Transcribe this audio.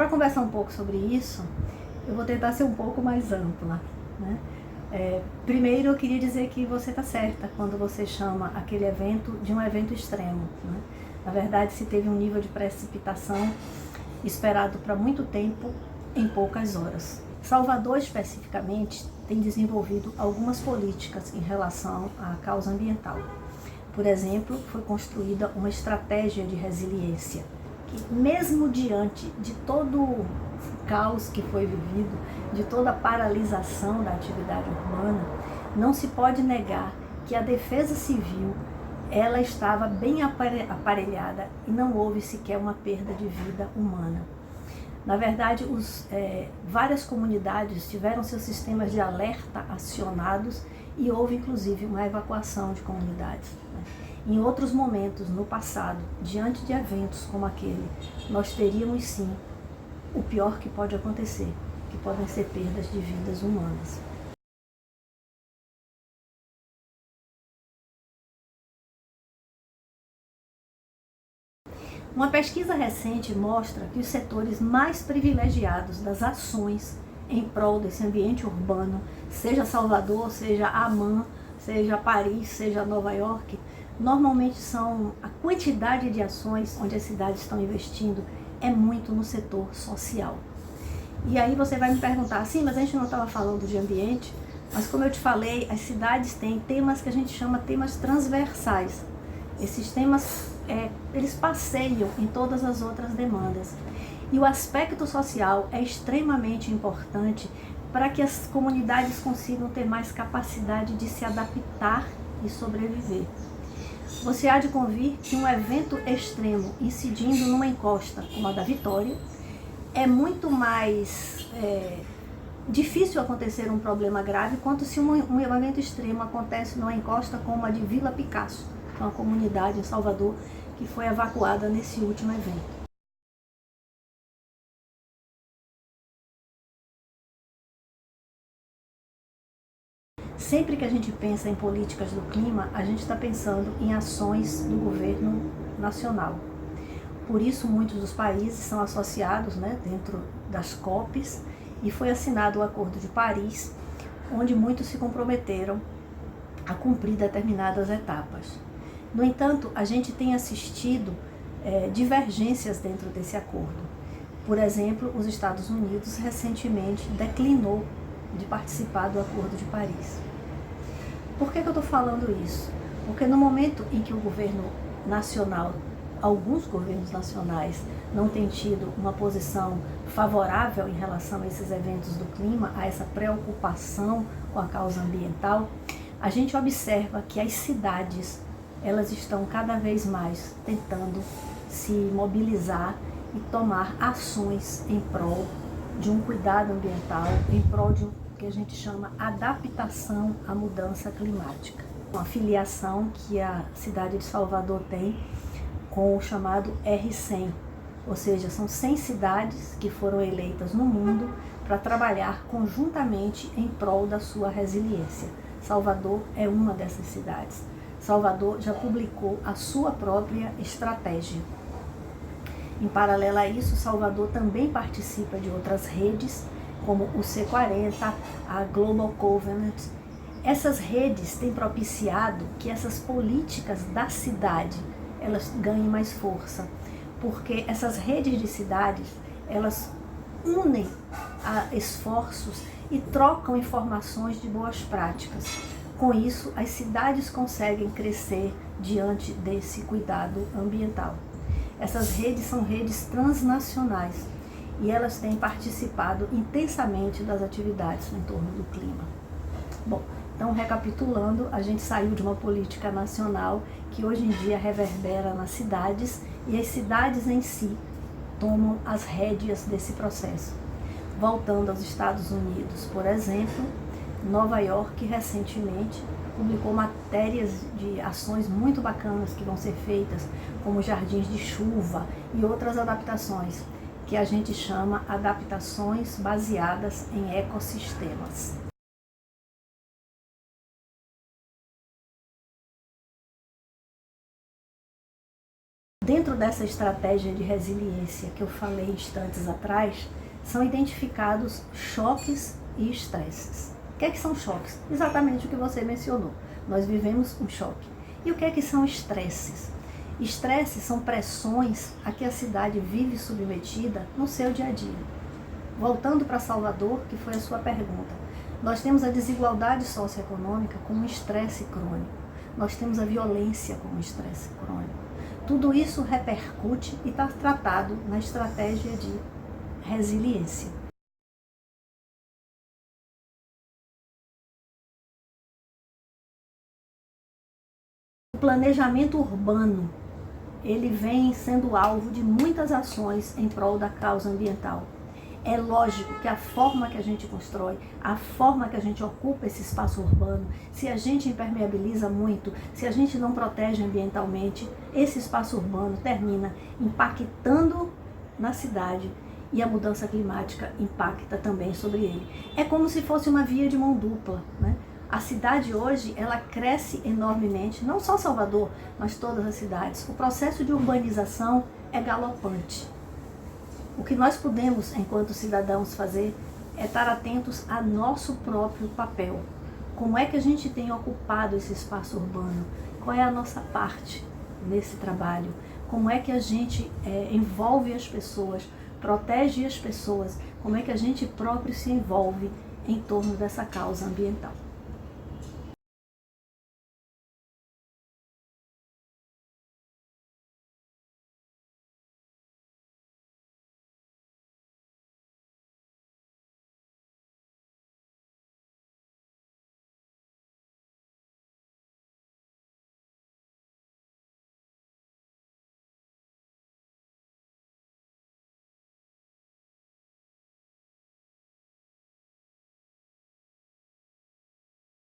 para conversar um pouco sobre isso, eu vou tentar ser um pouco mais ampla, né? Primeiro, eu queria dizer que você está certa quando você chama aquele evento de um evento extremo, né? Na verdade, se teve um nível de precipitação esperado para muito tempo em poucas horas. Salvador, especificamente, tem desenvolvido algumas políticas em relação à causa ambiental. Por exemplo, foi construída uma estratégia de resiliência, que mesmo diante de todo o caos que foi vivido, de toda a paralisação da atividade urbana, não se pode negar que a defesa civil ela estava bem aparelhada e não houve sequer uma perda de vida humana. Na verdade, várias comunidades tiveram seus sistemas de alerta acionados e houve inclusive uma evacuação de comunidades. Em outros momentos, no passado, diante de eventos como aquele, nós teríamos sim o pior que pode acontecer, que podem ser perdas de vidas humanas. Uma pesquisa recente mostra que os setores mais privilegiados das ações em prol desse ambiente urbano, seja Salvador, seja Amman, seja Paris, seja Nova York, normalmente são a quantidade de ações onde as cidades estão investindo é muito no setor social. E aí você vai me perguntar, sim, mas a gente não estava falando de ambiente, mas como eu te falei, as cidades têm temas que a gente chama temas transversais. Esses temas, eles passeiam em todas as outras demandas. E o aspecto social é extremamente importante para que as comunidades consigam ter mais capacidade de se adaptar e sobreviver. Você há de convir que um evento extremo incidindo numa encosta como a da Vitória, é muito mais difícil acontecer um problema grave quanto se um evento extremo acontece numa encosta como a de Vila Picasso, que é uma comunidade em Salvador que foi evacuada nesse último evento. Sempre que a gente pensa em políticas do clima, a gente está pensando em ações do governo nacional. Por isso, muitos dos países são associados, né, dentro das COPs, e foi assinado o Acordo de Paris, onde muitos se comprometeram a cumprir determinadas etapas. No entanto, a gente tem assistido divergências dentro desse acordo. Por exemplo, os Estados Unidos recentemente declinou de participar do Acordo de Paris. Por que eu estou falando isso? Porque no momento em que o governo nacional, alguns governos nacionais, não têm tido uma posição favorável em relação a esses eventos do clima, a essa preocupação com a causa ambiental, a gente observa que as cidades, elas estão cada vez mais tentando se mobilizar e tomar ações em prol de um cuidado ambiental, em prol de um que a gente chama adaptação à mudança climática. Uma filiação que a cidade de Salvador tem com o chamado R100, ou seja, são 100 cidades que foram eleitas no mundo para trabalhar conjuntamente em prol da sua resiliência. Salvador é uma dessas cidades. Salvador já publicou a sua própria estratégia. Em paralelo a isso, Salvador também participa de outras redes, como o C40, a Global Covenant. Essas redes têm propiciado que essas políticas da cidade elas ganhem mais força, porque essas redes de cidades elas unem esforços e trocam informações de boas práticas. Com isso, as cidades conseguem crescer diante desse cuidado ambiental. Essas redes são redes transnacionais e elas têm participado intensamente das atividades em torno do clima. Bom, então recapitulando, a gente saiu de uma política nacional que hoje em dia reverbera nas cidades e as cidades em si tomam as rédeas desse processo. Voltando aos Estados Unidos, por exemplo, Nova York recentemente publicou matérias de ações muito bacanas que vão ser feitas, como jardins de chuva e outras adaptações, que a gente chama adaptações baseadas em ecossistemas. Dentro dessa estratégia de resiliência que eu falei instantes atrás, são identificados choques e estresses. O que é que são choques? Exatamente o que você mencionou. Nós vivemos um choque. E o que é que são estresses? Estresses são pressões a que a cidade vive submetida no seu dia a dia. Voltando para Salvador, que foi a sua pergunta, nós temos a desigualdade socioeconômica como um estresse crônico. Nós temos a violência como um estresse crônico. Tudo isso repercute e está tratado na estratégia de resiliência. O planejamento urbano, ele vem sendo alvo de muitas ações em prol da causa ambiental. É lógico que a forma que a gente constrói, a forma que a gente ocupa esse espaço urbano, se a gente impermeabiliza muito, se a gente não protege ambientalmente, esse espaço urbano termina impactando na cidade e a mudança climática impacta também sobre ele. É como se fosse uma via de mão dupla, né? A cidade hoje, ela cresce enormemente, não só Salvador, mas todas as cidades. O processo de urbanização é galopante. O que nós podemos, enquanto cidadãos, fazer é estar atentos a nosso próprio papel. Como é que a gente tem ocupado esse espaço urbano? Qual é a nossa parte nesse trabalho? Como é que a gente envolve as pessoas, protege as pessoas? Como é que a gente próprio se envolve em torno dessa causa ambiental?